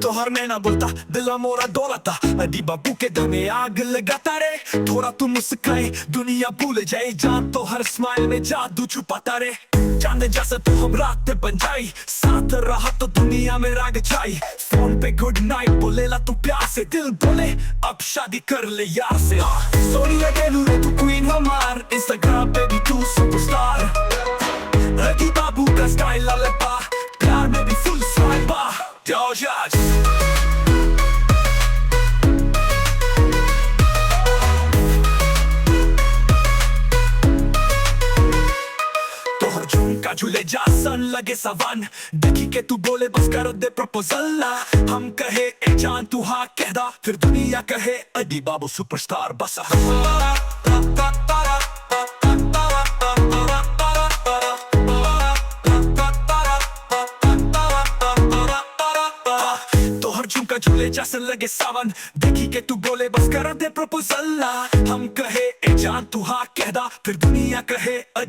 तोहर में ना बोलता दिल मोरा दौलता अदी बाबू के दिल में आग लगाता रे। थोड़ा तू मुस्काए दुनिया भूल जाए, जान तो हर स्माइल में जादू छुपाता रे। चांद जैसे तू हम रात बन जाई, साथ रहा तो दुनिया में राग छाई। फोन पे गुड नाइट बोलेला तू प्यार से, दिल बोले अब शादी कर ले यार से। सोनी लगे रे तू क्वीन हमार, इंस्टाग्राम पे भी तू सुपरस्टार। अदी बाबू का स्टाइल ललपा, प्यार में भी फुल स्वाइपा। Doja's तोहर झुमका झूले जा सन लगे सवन, देखी के तू बोले बस कर दे प्रपोजल। हम कहे ए जान तू हाँ कह दा, फिर दुनिया कहे अदी बाबू सुपरस्टार बस। झुमका झूले जैसे लगे सावन, देखी के तू बोले बस कर दे प्रपोजल। हम कहे ए जान तू हाँ कह दा, फिर दुनिया कहे अदी